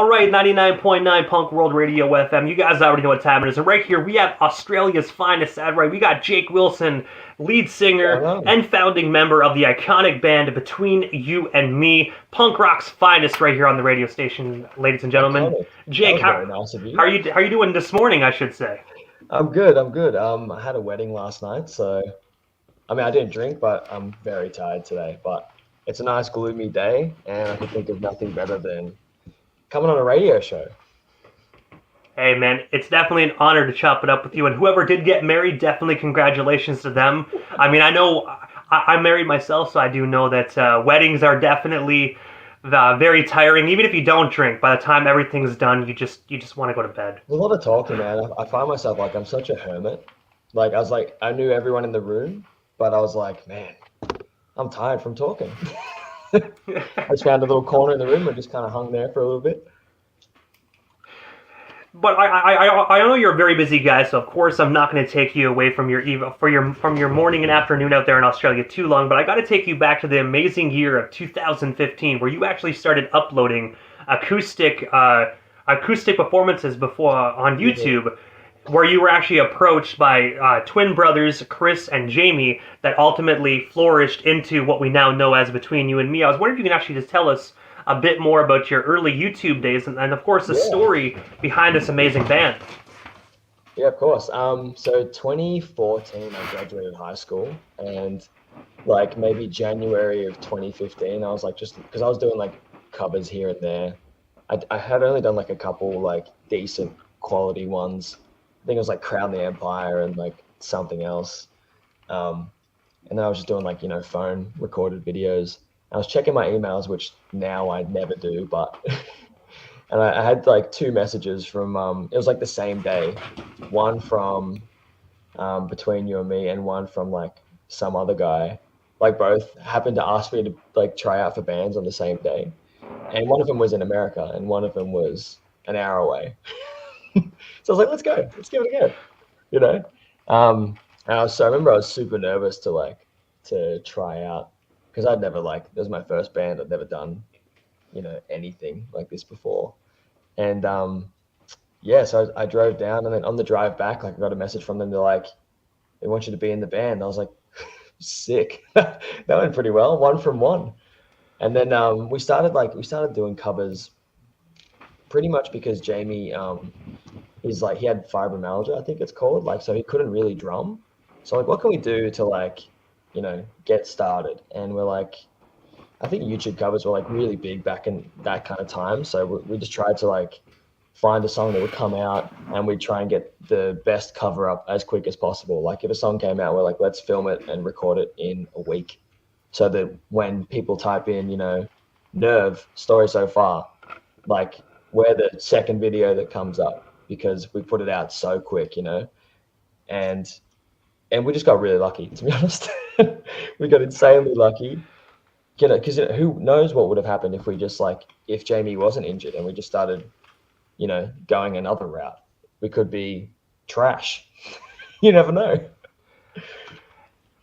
All right, 99.9 Punk World Radio FM. You guys already know what time it is. And right here, we have Australia's finest ad right. We got Jake Wilson, lead singer and founding member of the iconic band Between You and Me, punk rock's finest right here on the radio station, ladies and gentlemen. Jake, very nice of you. How are you doing this morning, I should say? I'm good. I had a wedding last night, so I didn't drink, but I'm very tired today. But it's a nice gloomy day, and I could think of nothing better than coming on a radio show. Hey man, it's definitely an honor to chop it up with you. And whoever did get married, definitely congratulations to them. I mean, I know I'm married myself, so I do know that weddings are definitely very tiring. Even if you don't drink, by the time everything's done, you just want to go to bed. There's a lot of talking, man. I find myself like I'm such a hermit. Like I knew everyone in the room, but I was like, man, I'm tired from talking. I just found a little corner in the room and just kind of hung there for a little bit. But I know you're a very busy guy, so of course I'm not going to take you away from your morning and afternoon out there in Australia too long. But I got to take you back to the amazing year of 2015, where you actually started uploading acoustic performances before on YouTube. Mm-hmm. Where you were actually approached by twin brothers, Chris and Jamie, that ultimately flourished into what we now know as Between You and Me. I was wondering if you can actually just tell us a bit more about your early YouTube days and of course, the story behind this amazing band. Yeah, of course. So 2014, I graduated high school, and like maybe January of 2015, I was like, just because I was doing like covers here and there. I had only done like a couple like decent quality ones. I think it was like Crown the Empire and like something else. And then I was just doing like, phone recorded videos. I was checking my emails, which now I never do, but and I had like two messages from it was like the same day, one from Between You and Me and one from like some other guy. Like both happened to ask me to like try out for bands on the same day. And one of them was in America and one of them was an hour away. So I was like, let's go, let's give it a go, And I remember I was super nervous to try out because I'd never it was my first band. I'd never done, anything like this before. And so I drove down, and then on the drive back, like I got a message from them. They're like, they want you to be in the band. I was like, sick. That went pretty well, one from one. And then we started doing covers pretty much because Jamie, he had fibromyalgia, I think it's called, so he couldn't really drum. So like, what can we do to get started? And we're like, I think YouTube covers were like really big back in that kind of time. So we just tried to find a song that would come out and we'd try and get the best cover up as quick as possible. Like if a song came out, we're like, let's film it and record it in a week. So that when people type in, Nerve, Story So Far, we're the second video that comes up because we put it out so quick, and we just got really lucky, to be honest. We got insanely lucky, because who knows what would have happened if we just if Jamie wasn't injured and we just started, going another route. We could be trash. You never know.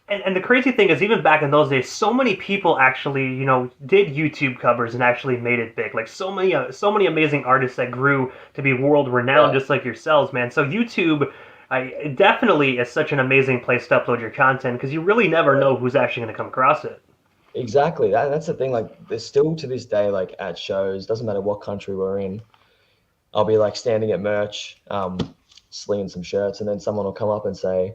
And the crazy thing is, even back in those days, so many people actually, did YouTube covers and actually made it big. Like so many amazing artists that grew to be world renowned, just like yourselves, man. So YouTube definitely is such an amazing place to upload your content because you really never know who's actually going to come across it. Exactly. That's the thing. There's still to this day, at shows, doesn't matter what country we're in, I'll be standing at merch, slinging some shirts, and then someone will come up and say,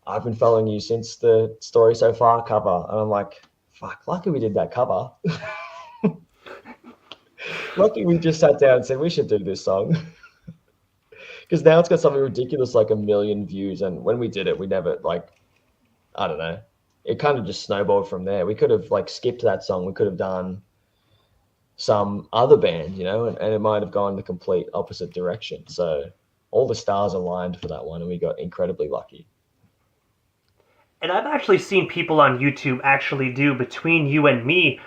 I've been following you since the Story So Far cover. And I'm like, fuck, lucky we did that cover. Lucky we just sat down and said, we should do this song. Because now it's got something ridiculous, 1 million views. And when we did it, we never, I don't know. It kind of just snowballed from there. We could have, skipped that song. We could have done some other band, and it might have gone the complete opposite direction. So all the stars aligned for that one, and we got incredibly lucky. And I've actually seen people on YouTube actually do Between You and Me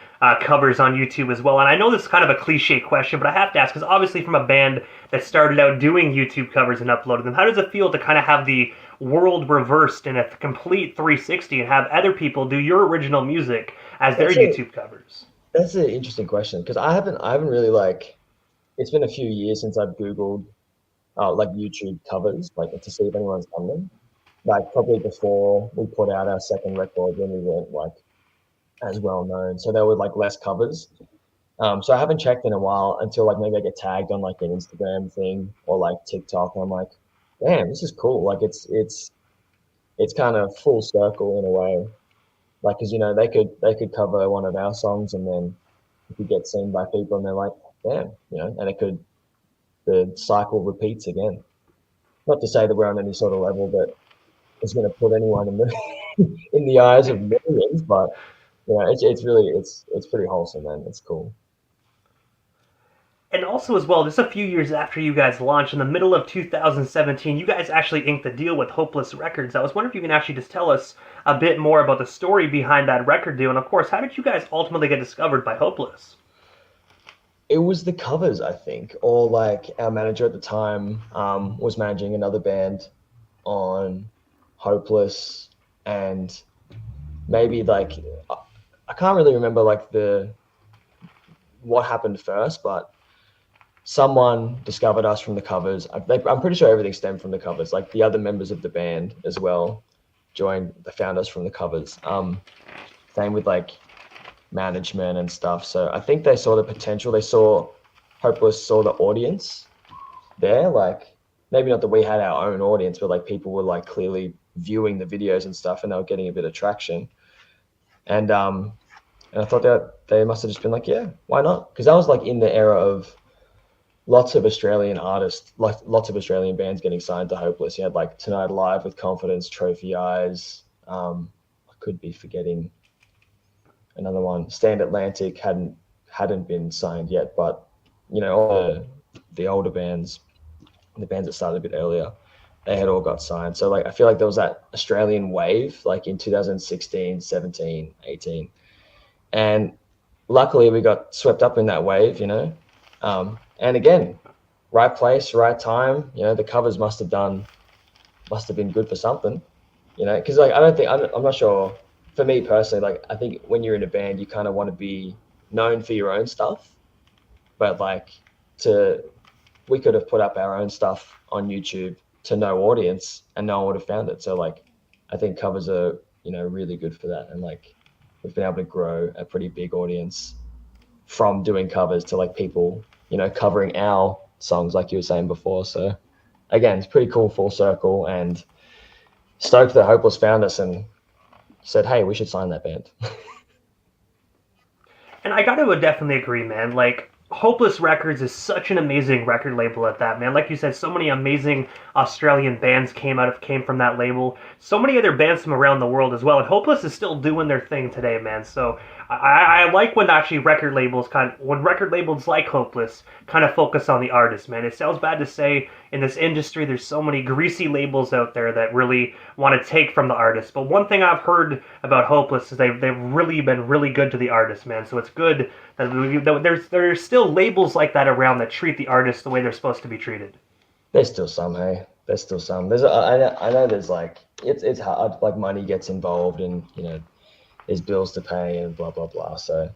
covers on YouTube as well. And I know this is kind of a cliche question, but I have to ask, because obviously from a band that started out doing YouTube covers and uploaded them, how does it feel to kind of have the world reversed in a complete 360 and have other people do your original music as their YouTube covers? That's an interesting question, because I haven't really it's been a few years since I've Googled like YouTube covers, like to see if anyone's done them. Like probably before we put out our second record when we weren't like as well known, so there were like less covers. So I haven't checked in a while until like maybe I get tagged on like an Instagram thing or like TikTok, and I'm like, damn, this is cool. Like it's kind of full circle in a way. Like, cause they could cover one of our songs, and then it could get seen by people, and they're like, damn, and the cycle repeats again. Not to say that we're on any sort of level that is going to put anyone in the in the eyes of millions, but it's really it's pretty wholesome, man. It's cool. And also, as well, just a few years after you guys launched, in the middle of 2017, you guys actually inked the deal with Hopeless Records. I was wondering if you can actually just tell us a bit more about the story behind that record deal, and of course, how did you guys ultimately get discovered by Hopeless? It was the covers, I think, or like our manager at the time was managing another band on Hopeless, and maybe like I can't really remember like the what happened first, but someone discovered us from the covers. I'm pretty sure everything stemmed from the covers. Like the other members of the band as well they found us from the covers. Same with like management and stuff. So I think they saw the potential. They saw Hopeless saw the audience there. Like maybe not that we had our own audience, but like people were like clearly viewing the videos and stuff, and they were getting a bit of traction. And I thought that they must have just been like, yeah, why not? Because that was like in the era of lots of Australian artists, like lots of Australian bands getting signed to Hopeless. You had like Tonight Alive with Confidence, Trophy Eyes. I could be forgetting another one. Stand Atlantic hadn't been signed yet, but all the older bands, the bands that started a bit earlier, they had all got signed. So like I feel like there was that Australian wave like in 2016, 17, 18. And luckily we got swept up in that wave. And again, right place, right time. The covers must have been good for something. Because like I don't think I'm not sure. For me personally, like I think when you're in a band, you kind of want to be known for your own stuff, but like to we could have put up our own stuff on YouTube to no audience, and no one would have found it. So like I think covers are really good for that, and like we've been able to grow a pretty big audience from doing covers to like people covering our songs like you were saying before. So again, it's pretty cool, full circle, and stoked that Hopeless found us and said, hey, we should sign that band. And I gotta definitely agree, man. Like, Hopeless Records is such an amazing record label at that, man. Like you said, so many amazing Australian bands came from that label. So many other bands from around the world as well. And Hopeless is still doing their thing today, man. So I like when actually when record labels like Hopeless kind of focus on the artist, man. It sounds bad to say in this industry there's so many greasy labels out there that really want to take from the artist. But one thing I've heard about Hopeless is they've really been really good to the artist, man. So it's good that there's still labels like that around that treat the artist the way they're supposed to be treated. There's still some, hey. There's still some. I know there's like it's hard. Like money gets involved, and there's bills to pay and blah blah blah. So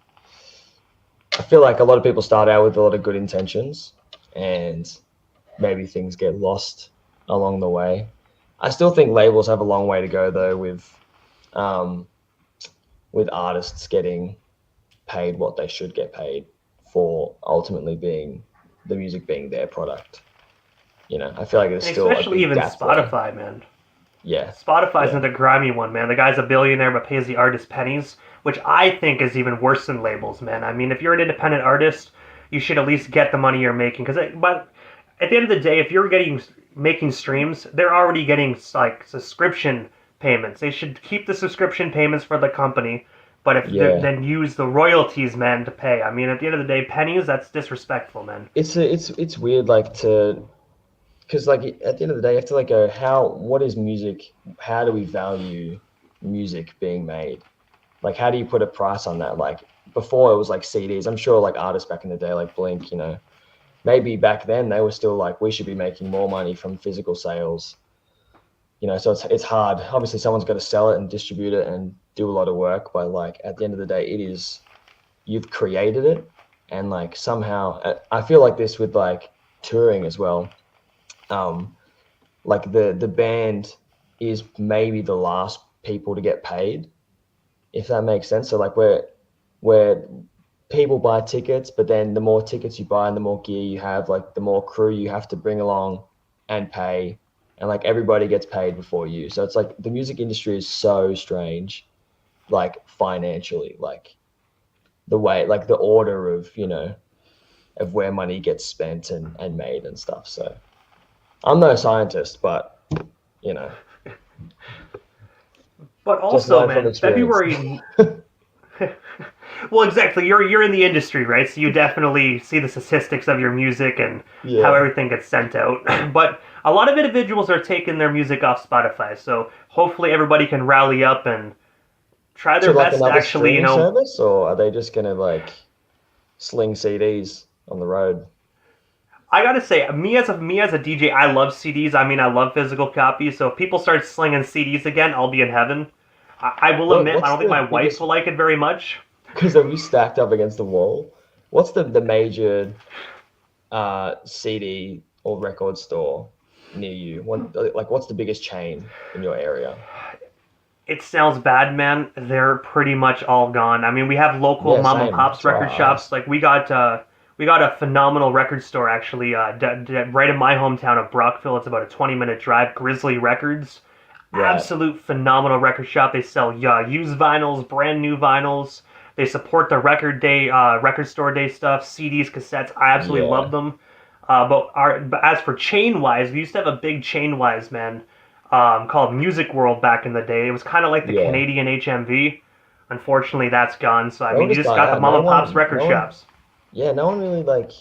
I feel like a lot of people start out with a lot of good intentions, and maybe things get lost along the way. I still think labels have a long way to go though, with artists getting paid what they should get paid for ultimately being the music being their product. I feel like there's And still a especially big even gap there. Spotify, man. Yeah, Spotify's yeah, another grimy one, man. The guy's a billionaire but pays the artist pennies, which I think is even worse than labels, man. I mean, if you're an independent artist, you should at least get the money you're making. But at the end of the day, if you're making streams, they're already getting like subscription payments. They should keep the subscription payments for the company, but yeah. then use the royalties, man, to pay. I mean, at the end of the day, pennies, that's disrespectful, man. It's weird, like because like at the end of the day, you have to like go, what is music? How do we value music being made? Like, how do you put a price on that? Like before, it was like CDs. I'm sure like artists back in the day, like Blink, maybe back then they were still like, we should be making more money from physical sales. So it's hard. Obviously, someone's got to sell it and distribute it and do a lot of work. But like at the end of the day, you've created it, and like somehow I feel like this with like touring as well. Like the band is maybe the last people to get paid, if that makes sense. So like where people buy tickets, but then the more tickets you buy and the more gear you have, like the more crew you have to bring along and pay, and like everybody gets paid before you. So it's like the music industry is so strange, like financially, like the way, like the order of, of where money gets spent and made and stuff. So I'm no scientist, but you know, But just also, learn from man, experience. February. Well, exactly. You're in the industry, right? So you definitely see the statistics of your music and how Yeah. everything gets sent out. But a lot of individuals are taking their music off Spotify. So hopefully everybody can rally up and try To their like best to another actually, streaming service, or are they just gonna like sling CDs on the road? I gotta say, me as a DJ, I love CDs. I mean, I love physical copies. So if people start slinging CDs again, I'll be in heaven. I will admit, I What's don't think the my wife biggest? will like it very much. Because they'll be stacked up against the wall. What's the major CD or record store near you? What's the biggest chain in your area? It sounds bad, man. They're pretty much all gone. I mean, we have local Yeah, mom and same. pops That's why record I shops. asked. Like we got a phenomenal record store actually, right in my hometown of Brockville. It's about a 20-minute drive. Grizzly Records, Right. absolute phenomenal record shop. They sell used vinyls, brand new vinyls. They support the record store day stuff, CDs, cassettes. I absolutely love Yeah. them. But as for chain wise, we used to have a big chain wise, man, called Music World back in the day. It was kind of like the Yeah. Canadian HMV. Unfortunately, that's gone. So I They all mean, you just just died got the out. mom and pops record No one. shops. Yeah, no one really like.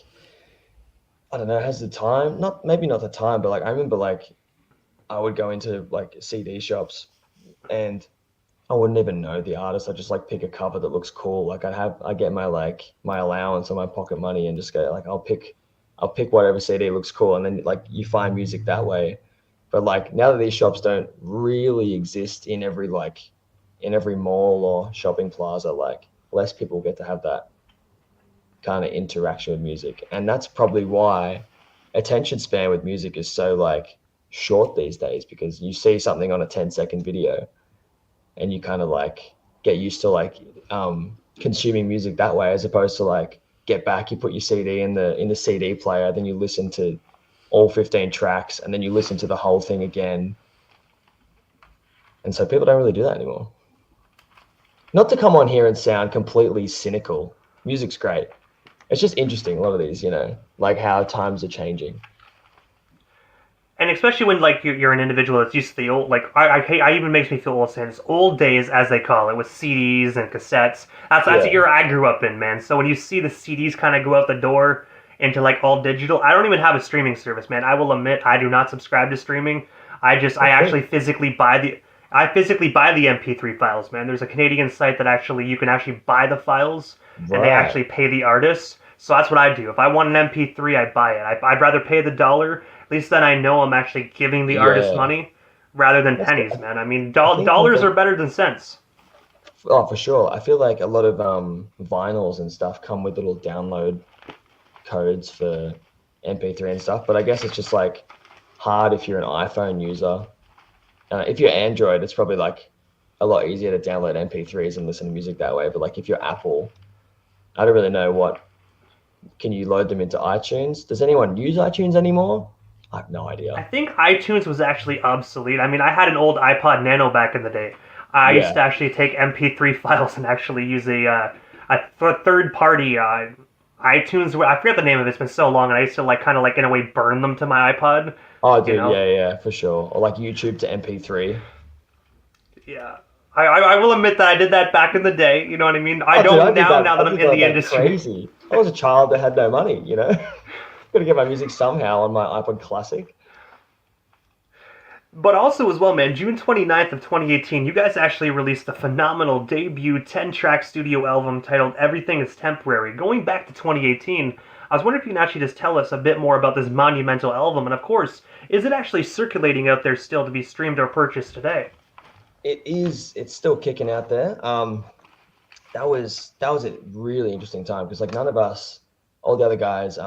I don't know. Has the time? Not maybe not the time, but like I remember like I would go into like CD shops and I wouldn't even know the artist. I just like pick a cover that looks cool. Like I get my like my allowance or my pocket money and just go like I'll pick whatever CD looks cool, and then like you find music that way. But like now that these shops don't really exist in every mall or shopping plaza, like less people get to have that kind of interaction with music. And that's probably why attention span with music is so like short these days, because you see something on a 10-second video and you kind of like get used to like consuming music that way, as opposed to like get back, you put your CD in the CD player, then you listen to all 15 tracks, and then you listen to the whole thing again. And so people don't really do that anymore. Not to come on here and sound completely cynical. Music's great. It's just interesting, a lot of these, like how times are changing. And especially when like you're an individual that's used to the old, like I even makes me feel old saying this, old days as they call it, with CDs and cassettes. That's the Yeah. era I grew up in, man. So when you see the CDs kind of go out the door into like all digital, I don't even have a streaming service, man. I will admit I do not subscribe to streaming. I Okay. actually physically buy the MP3 files, man. There's a Canadian site that actually you can actually buy the files, and they Right. actually pay the artists. So that's what I do. If I want an MP3, I buy it. I'd rather pay the dollar. At least then I know I'm actually giving the artist Yeah. money rather than That's good. pennies, man. I mean, I think with dollars are the better than cents. Oh, for sure. I feel like a lot of vinyls and stuff come with little download codes for MP3 and stuff, but I guess it's just like hard if you're an iPhone user. If you're Android, it's probably like a lot easier to download MP3s and listen to music that way. But like if you're Apple, I don't really know can you load them into iTunes? Does anyone use iTunes anymore? I have no I idea. think iTunes was actually obsolete. I mean, I had an old iPod Nano back in the day. I used Yeah. to actually take MP3 files and actually use a third party iTunes. I forget the name of it. It's been so long, and I used to like kind of like in a way burn them to my iPod. Oh, You dude, know? yeah, yeah, for sure. Or like YouTube to MP3. Yeah. I will admit that I did that back in the day. You know what I mean? I Oh, dude, I don't did now. that. Now I that I'm did in that the like industry. crazy. I was a child that had no money, Got to get my music somehow on my iPod Classic. But also as well, man, June 29th of 2018, you guys actually released a phenomenal debut 10-track studio album titled Everything is Temporary. Going back to 2018, I was wondering if you can actually just tell us a bit more about this monumental album, and of course, is it actually circulating out there still to be streamed or purchased today? It's still kicking out there. that was a really interesting time because like none of us, all the other guys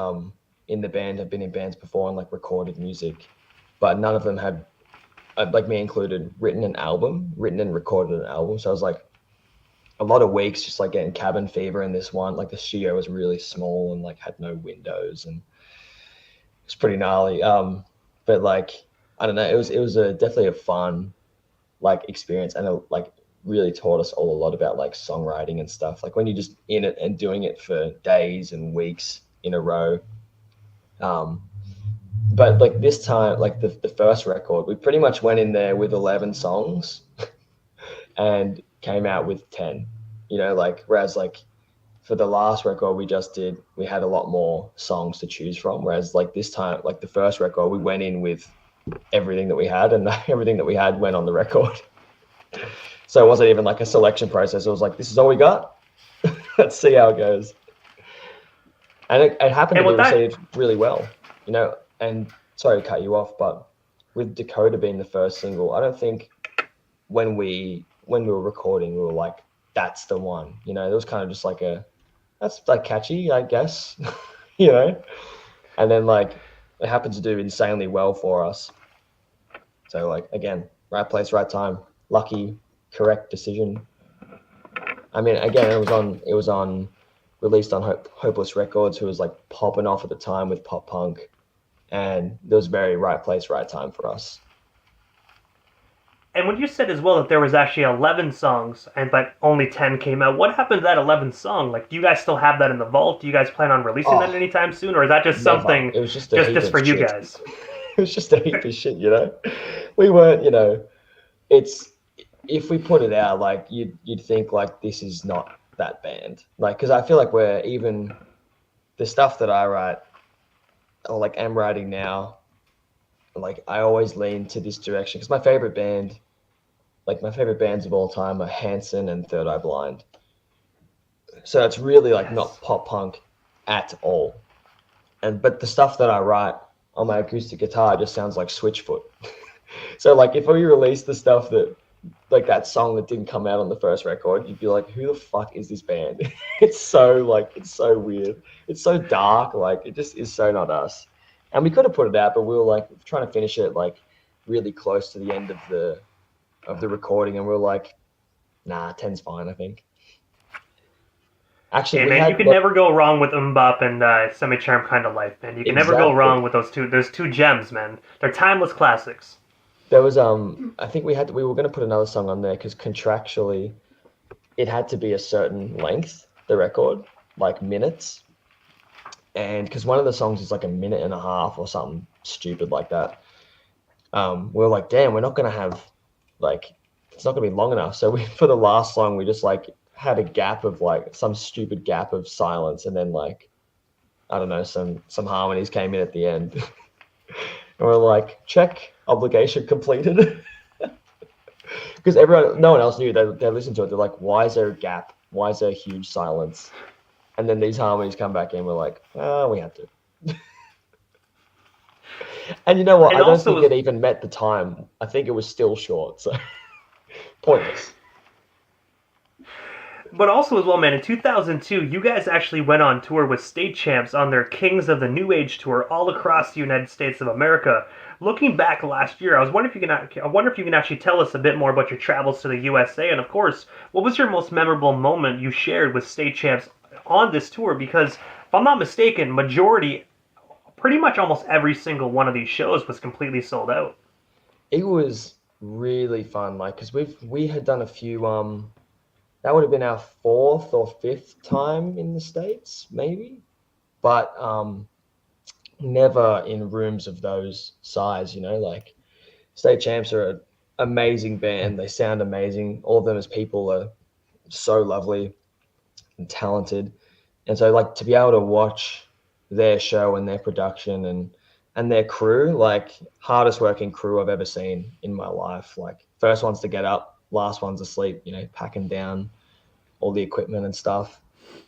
in the band have been in bands before and like recorded music, but none of them had, like me included, written and recorded an album. So I was like a lot of weeks just like getting cabin fever in this one. Like the studio was really small and like had no windows and it's pretty gnarly. But like I don't know, it was a definitely a fun like experience and like really taught us all a lot about like songwriting and stuff. Like when you're just in it and doing it for days and weeks in a row. Um, but like this time, like the first record, we pretty much went in there with 11 songs and came out with 10. You know, like whereas like for the last record we just did, we had a lot more songs to choose from. Whereas like this time, like the first record, we went in with everything that we had, and everything that we had went on the record. So it wasn't even like a selection process. It was like, this is all we got. Let's see how it goes. And it happened to be received really well, you know. And sorry to cut you off, but with Dakota being the first single, I don't think when we were recording, we were like, that's the one. You know, it was kind of just like that's like catchy, I guess, you know. And then like it happened to do insanely well for us. So like again, right place, right time, lucky, correct decision. I mean, again, it was on released on Hopeless Records, who was like popping off at the time with pop punk, and it was very right place, right time for us. And when you said as well that there was actually 11 songs, but only 10 came out, what happened to that 11th song? Like, do you guys still have that in the vault? Do you guys plan on releasing that anytime soon, or is that just something it was just for you guys? It was just a heap of shit, you know. We weren't, you know. It's if we put it out, like you'd think like this is not that band, like because I feel like we're even the stuff that I write or like am writing now. Like I always lean to this direction because my favorite bands of all time are Hanson and Third Eye Blind. So it's really like not pop punk at all. But the stuff that I write on my acoustic guitar just sounds like Switchfoot. So like if we release the stuff that like that song that didn't come out on the first record, you'd be like, who the fuck is this band? It's so weird. It's so dark. Like it just is so not us. And we could have put it out, but we were like trying to finish it like really close to the end of the recording, and we were like, nah, 10's fine, I think. Actually, man, you can never go wrong with Mbop and Semi-Charmed Kind of Life, man. You can never go wrong with those two. There's two gems, man. They're timeless classics. There was I think we were going to put another song on there because contractually it had to be a certain length, the record, like minutes. And because one of the songs is like a minute and a half or something stupid like that. We're like, damn, we're not going to have like, it's not going to be long enough. So for the last song, we just like had a gap of like some stupid gap of silence. And then like, I don't know, some harmonies came in at the end. And we're like, check, obligation completed. Because no one else knew. They listened to it. They're like, why is there a gap? Why is there a huge silence? And then these harmonies come back in. We're like, oh, we had to. And you know what? I don't think it even met the time. I think it was still short. So pointless. But also as well, man, in 2002, you guys actually went on tour with State Champs on their Kings of the New Age tour all across the United States of America. Looking back last year, I wonder if you can actually tell us a bit more about your travels to the USA, and of course, what was your most memorable moment you shared with State Champs on this tour? Because if I'm not mistaken, pretty much almost every single one of these shows was completely sold out. It was really fun, like because we had done a few. That would have been our 4th or 5th time in the States, maybe, but never in rooms of those size. You know, like State Champs are an amazing band. They sound amazing. All of them as people are so lovely and talented, and so like to be able to watch their show and their production and their crew, like hardest working crew I've ever seen in my life. Like first ones to get up, last ones asleep, you know, packing down all the equipment and stuff.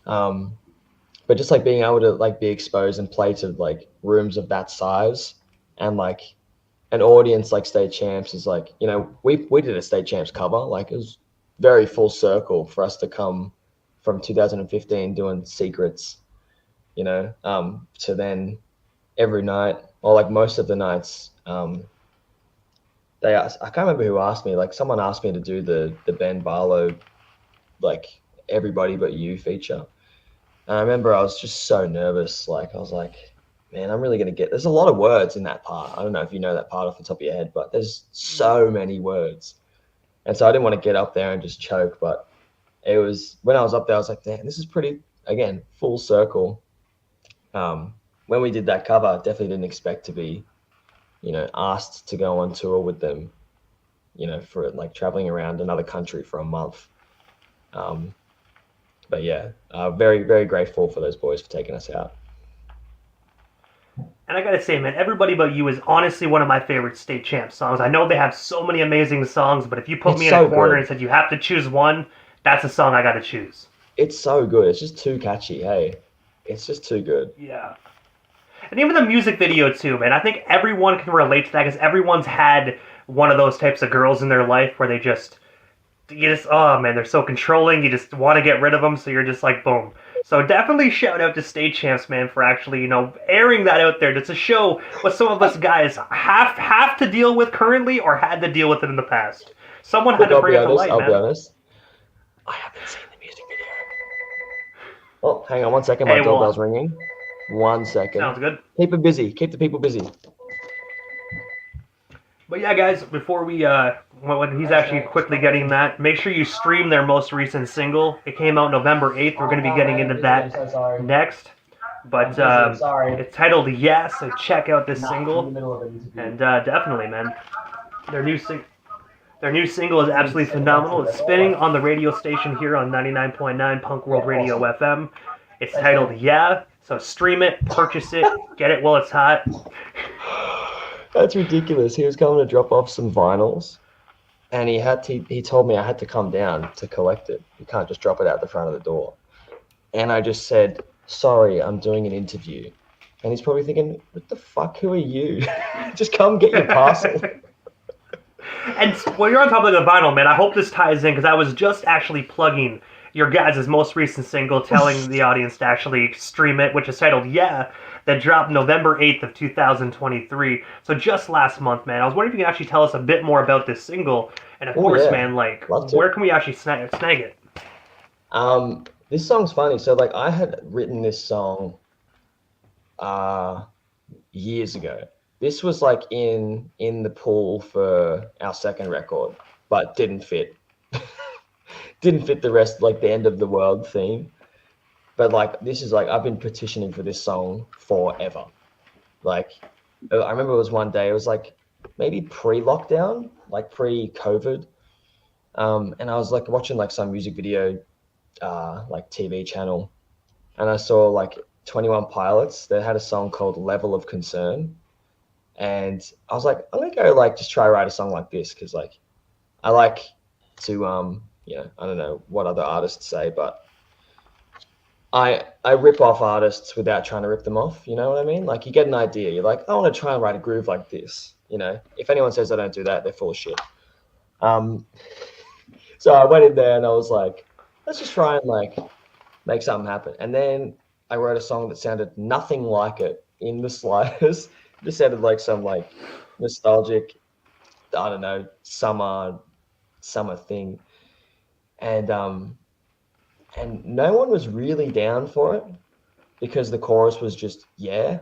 But just like being able to like be exposed and play to like rooms of that size and like an audience like State Champs is like, you know, we did a State Champs cover. Like it was very full circle for us to come from 2015 doing secrets, to then every night or like most of the nights, they asked, I can't remember who asked me, like someone asked me to do the Ben Barlow, like Everybody But You feature. And I remember I was just so nervous. Like I was like, man, I'm really gonna there's a lot of words in that part. I don't know if you know that part off the top of your head, but there's so many words. And so I didn't want to get up there and just choke, but it was when I was up there, I was like, damn, this is pretty, again, full circle. When we did that cover, I definitely didn't expect to be, asked to go on tour with them, for like traveling around another country for a month. But yeah, very, very grateful for those boys for taking us out. And I gotta say, man, Everybody But You is honestly one of my favorite State Champ songs. I know they have so many amazing songs, but if you put It's me in so a corner good. and said you have to choose one, that's a song I gotta choose. It's so good. It's just too catchy. Hey, it's just too good. Yeah. And even the music video too, man. I think everyone can relate to that because everyone's had one of those types of girls in their life where oh man, they're so controlling. You just want to get rid of them, so you're just like, boom. So definitely shout out to State Champs, man, for actually, airing that out there. To show what some of us guys have to deal with currently or had to deal with it in the past. Someone had Look, to bring it to light, I'll be man. honest. I haven't seen the music video. Oh, hang on 1 second. My Hey, well, doorbell's ringing. 1 second. sounds good. Keep it busy. Keep the people busy. But yeah, guys, before we when he's actually quickly getting that, make sure you stream their most recent single. It came out November 8th. We're going to be getting into that next. But it's titled Yeah, so check out this single. And definitely, man, their new single is absolutely phenomenal. It's spinning on the radio station here on 99.9 Punk World Radio FM. It's titled Yeah, so stream it, purchase it, get it while it's hot. That's ridiculous. He was coming to drop off some vinyls, and he told me I had to come down to collect it. You can't just drop it out the front of the door. And I just said, sorry, I'm doing an interview. And he's probably thinking, what the fuck, who are you? Just come get your parcel. And while you're on top of the vinyl, man, I hope this ties in because I was just actually plugging your guys' most recent single, telling the audience to actually stream it, which is titled Yeah, that dropped November 8th of 2023. So just last month, man. I was wondering if you can actually tell us a bit more about this single. And of course, yeah. man, like, where can we actually snag it? This song's funny. So, like, I had written this song years ago. This was like in the pool for our second record, but didn't fit. Didn't fit the rest, like the end of the world theme. But like, this is like, I've been petitioning for this song forever. Like, I remember it was one day, it was like maybe pre-lockdown, like pre-COVID. And I was like watching like some music video, like TV channel. And I saw like 21 Pilots that had a song called Level of Concern. And I was like, I'm gonna go like just try write a song like this because like I like to I don't know what other artists say, but I rip off artists without trying to rip them off. You know what I mean? Like you get an idea, you're like, I want to try and write a groove like this. If anyone says I don't do that, they're full of shit. So I went in there and I was like, let's just try and like make something happen. And then I wrote a song that sounded nothing like it in the slightest. It just sounded like some like nostalgic, I don't know, summer thing. And no one was really down for it because the chorus was just, yeah.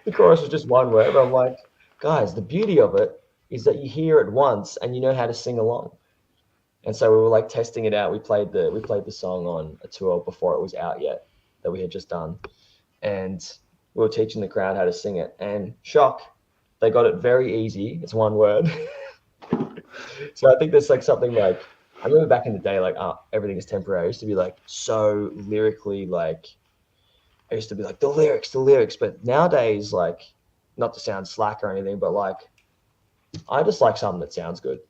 The chorus was just one word. But I'm like, guys, the beauty of it is that you hear it once and you know how to sing along. And so we were like testing it out. We played the song on a tour before it was out yet that we had just done. And we were teaching the crowd how to sing it. And shock, they got it very easy. It's one word. So I think there's like something like, I remember back in the day, like, everything is temporary. I used to be like so lyrically, like, I used to be like, the lyrics. But nowadays, like, not to sound slack or anything, but like, I just like something that sounds good,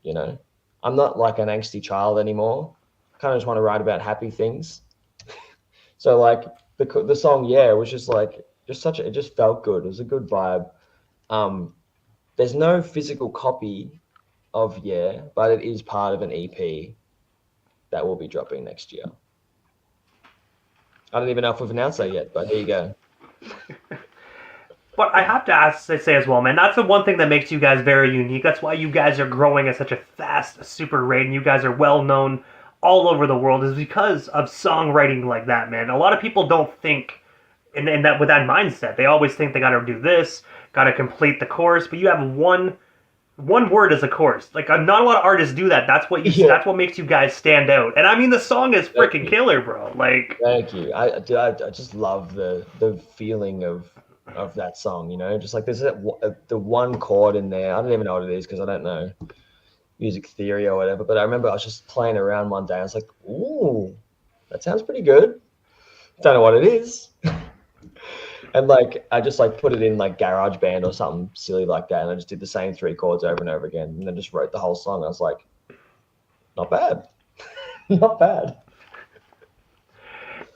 I'm not like an angsty child anymore. I kind of just want to write about happy things. So like the song, yeah, it was just like, it just felt good. It was a good vibe. There's no physical copy of Yeah, but it is part of an EP that will be dropping next year. I don't even know if we've announced that yet, but there you go. But I have to say as well, man, that's the one thing that makes you guys very unique. That's why you guys are growing at such a fast super rate, and you guys are well known all over the world, is because of songwriting like that, man. A lot of people don't think in that with that mindset. They always think they got to do this, got to complete the chorus, but you have one word as a chorus. Like not a lot of artists do that. That's what Yeah. That's what makes you guys stand out. And I mean, the song is freaking killer, bro. Like, Thank you. I just love the feeling of that song. You know, just like there's the one chord in there. I don't even know what it is because I don't know music theory or whatever. But I remember I was just playing around one day. I was like, "Ooh, that sounds pretty good." Don't know what it is. And like I just like put it in like GarageBand or something silly like that, and I just did the same 3 chords over and over again, and then just wrote the whole song. I was like, not bad, not bad.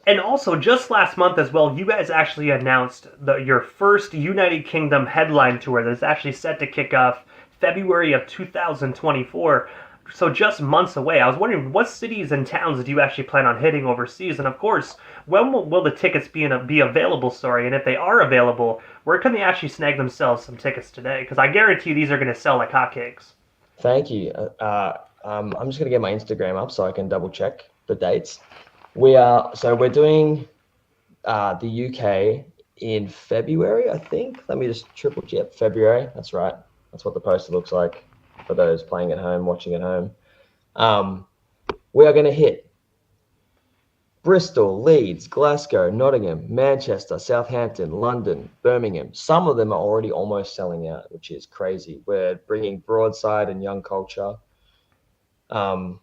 and also, just last month as well, you guys actually announced your first United Kingdom headline tour that's actually set to kick off February of 2024. So just months away. I was wondering, what cities and towns do you actually plan on hitting overseas? And of course, when will the tickets be available? Sorry, and if they are available, where can they actually snag themselves some tickets today? Because I guarantee these are going to sell like hotcakes. Thank you. I'm just gonna get my Instagram up so I can double check the dates. We're doing the UK in February, I think. Let me just triple check. February. That's right. That's what the poster looks like for those playing at home, watching at home. We are going to hit Bristol, Leeds, Glasgow, Nottingham, Manchester, Southampton, London, Birmingham. Some of them are already almost selling out, which is crazy. We're bringing Broadside and Young Culture,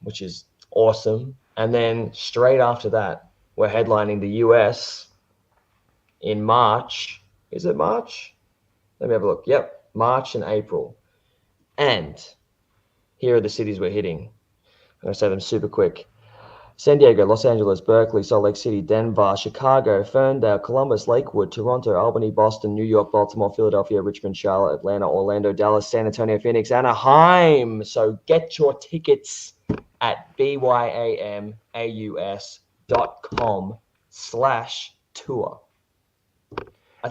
which is awesome. And then straight after that, we're headlining the US in March. Is it March? Let me have a look. Yep, March and April. And here are the cities we're hitting. I'm going to say them super quick. San Diego, Los Angeles, Berkeley, Salt Lake City, Denver, Chicago, Ferndale, Columbus, Lakewood, Toronto, Albany, Boston, New York, Baltimore, Philadelphia, Richmond, Charlotte, Atlanta, Orlando, Dallas, San Antonio, Phoenix, Anaheim. So get your tickets at byamaus.com/tour.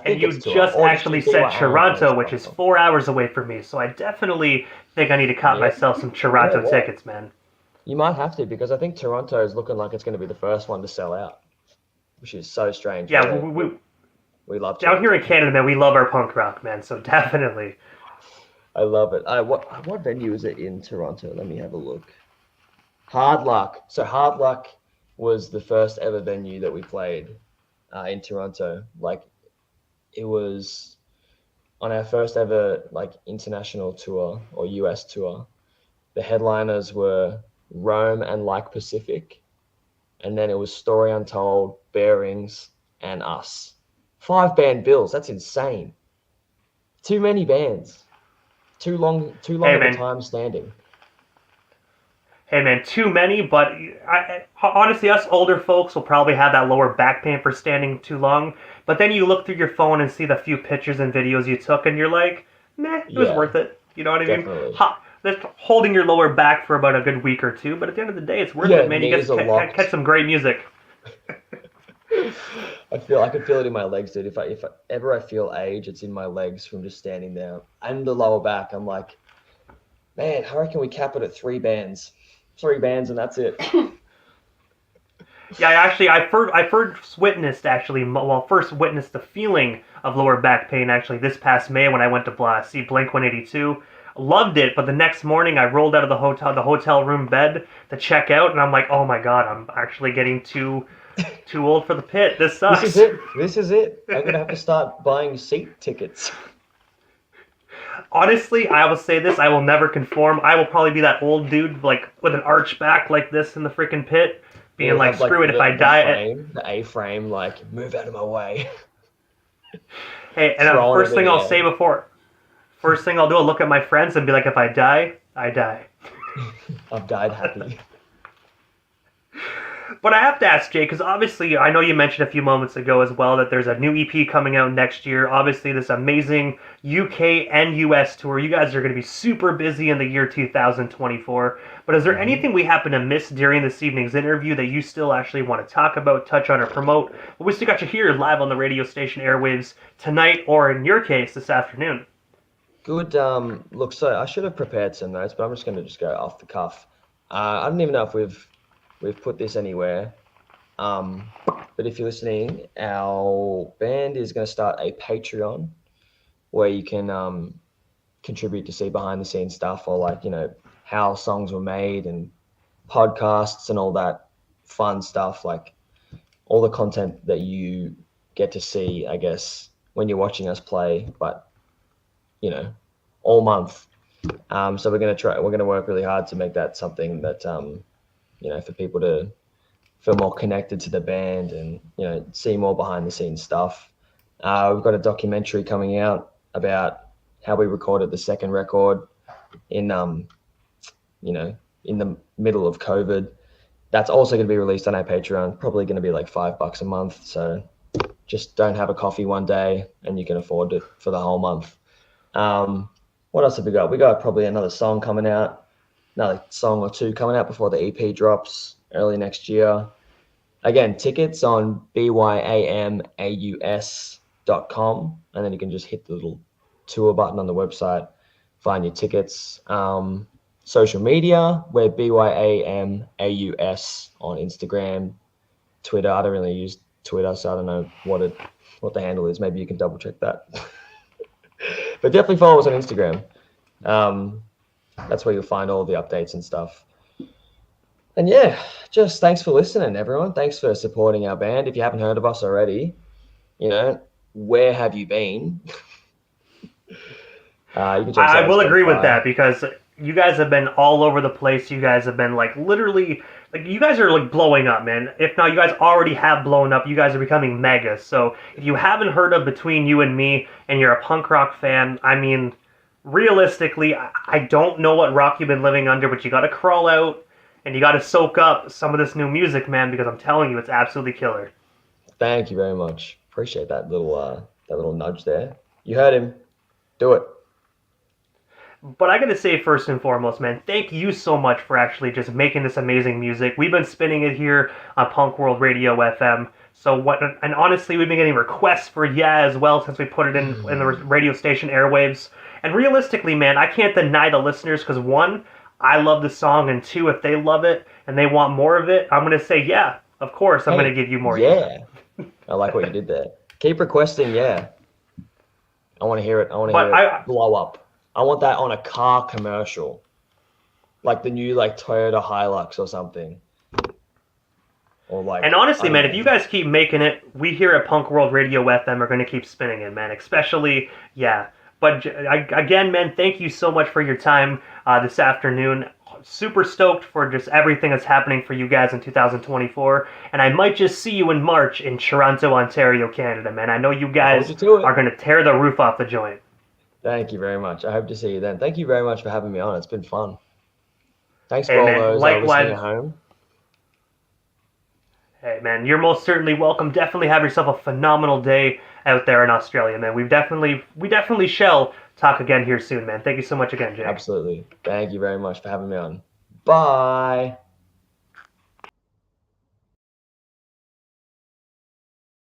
And you just actually said Toronto, which is 4 hours away from me. So I definitely think I need to cop myself some Toronto tickets, man. You might have to, because I think Toronto is looking like it's going to be the first one to sell out, which is so strange. Yeah, really. We love down here in Canada, man. We love our punk rock, man. So definitely. I love it. What venue is it in Toronto? Let me have a look. Hard Luck. So Hard Luck was the first ever venue that we played in Toronto. Like, it was on our first ever like international tour or US tour. The headliners were Rome and Like Pacific, and then it was Story Untold, Bearings, and us. 5-band bills. That's insane. Too many bands. Too long of a time standing. Hey man, too many, but honestly, us older folks will probably have that lower back pain for standing too long. But then you look through your phone and see the few pictures and videos you took, and you're like, meh, it was worth it. You know what I mean? That's holding your lower back for about a good week or two, but at the end of the day, it's worth it, man. You get to catch some great music. I could feel it in my legs, dude. If I ever feel age, it's in my legs from just standing there. And the lower back, I'm like, man, I reckon we cap it at 3 bands. 3 bands and that's it. Yeah, I first witnessed the feeling of lower back pain actually this past May when I went to see Blink-182. Loved it, but the next morning I rolled out of the hotel room bed to check out, and I'm like, oh my god, I'm actually getting too old for the pit. This sucks. This is it. I'm gonna have to start buying seat tickets. Honestly, I will say this: I will never conform. I will probably be that old dude, like with an arch back like this in the freaking pit, being like, "Screw it, if I die." The A-frame, like, move out of my way. Hey, and first thing I'll do, I'll look at my friends and be like, "If I die, I die." I've died happy. But I have to ask, Jay, because obviously I know you mentioned a few moments ago as well that there's a new EP coming out next year. Obviously, this amazing UK and US tour. You guys are going to be super busy in the year 2024. But is there Hmm. anything we happen to miss during this evening's interview that you still actually want to talk about, touch on, or promote? Well, we still got you here live on the radio station airwaves tonight, or in your case, this afternoon. Good. Look, so I should have prepared some notes, but I'm just going to just go off the cuff. I don't even know if we've put this anywhere. But if you're listening, our band is going to start a Patreon where you can contribute to see behind the scenes stuff, or like, how songs were made, and podcasts and all that fun stuff, like all the content that you get to see, I guess, when you're watching us play, but you know, all month. So we're gonna work really hard to make that something that for people to feel more connected to the band, and see more behind the scenes stuff. We've got a documentary coming out about how we recorded the second record in you know in the middle of COVID. That's also going to be released on our Patreon. Probably going to be like $5 a month. So just don't have a coffee one day, and you can afford it for the whole month. What else have we got? We got probably another song coming out, another song or two coming out before the EP drops early next year. Again, tickets on byamaus.com, and then you can just hit the little tour button on the website, find your tickets. Social media, we're BYAMAUS on Instagram, Twitter. I don't really use Twitter, so I don't know what the handle is. Maybe you can double check that. But definitely follow us on Instagram. That's where you'll find all the updates and stuff. And yeah, just thanks for listening, everyone. Thanks for supporting our band. If you haven't heard of us already, where have you been? You can check us I out on will agree with Spotify. that because you guys have been all over the place. You guys have been like literally like you guys are like blowing up, man. If not, you guys already have blown up. You guys are becoming megas. So if you haven't heard of Between You and Me and you're a punk rock fan, I mean, realistically, I don't know what rock you've been living under, but you got to crawl out and you got to soak up some of this new music, man, because I'm telling you, it's absolutely killer. Thank you very much. Appreciate that little nudge there. You heard him. Do it. But I gotta say, first and foremost, man, thank you so much for actually just making this amazing music. We've been spinning it here on Punk World Radio FM. So what? And honestly, we've been getting requests for Yeah as well since we put it in the radio station airwaves. And realistically, man, I can't deny the listeners because one, I love the song, and two, if they love it and they want more of it, I'm gonna say yeah. Of course, I'm gonna Hey, give you more yeah. yeah. I like what you did there. Keep requesting, yeah. I want to hear it. I want to But hear it I blow up. I want that on a car commercial, like the new like Toyota Hilux or something, or And like I honestly, don't man, if you know. guys keep making it, we here at Punk World Radio FM are going to keep spinning it, man. Especially, yeah. But again, man, thank you so much for your time this afternoon. Super stoked for just everything that's happening for you guys in 2024. And I might just see you in March in Toronto, Ontario, Canada, man. I know you I'll hold guys you to are it. going to tear the roof off the joint. Thank you very much. I hope to see you then. Thank you very much for having me on. It's been fun. Thanks for Hey, all man, those listening at likewise. home. Hey, man, you're most certainly welcome. Definitely have yourself a phenomenal day out there in Australia, man. We definitely shall talk again here soon, man. Thank you so much again, Jake. Absolutely. Thank you very much for having me on. Bye.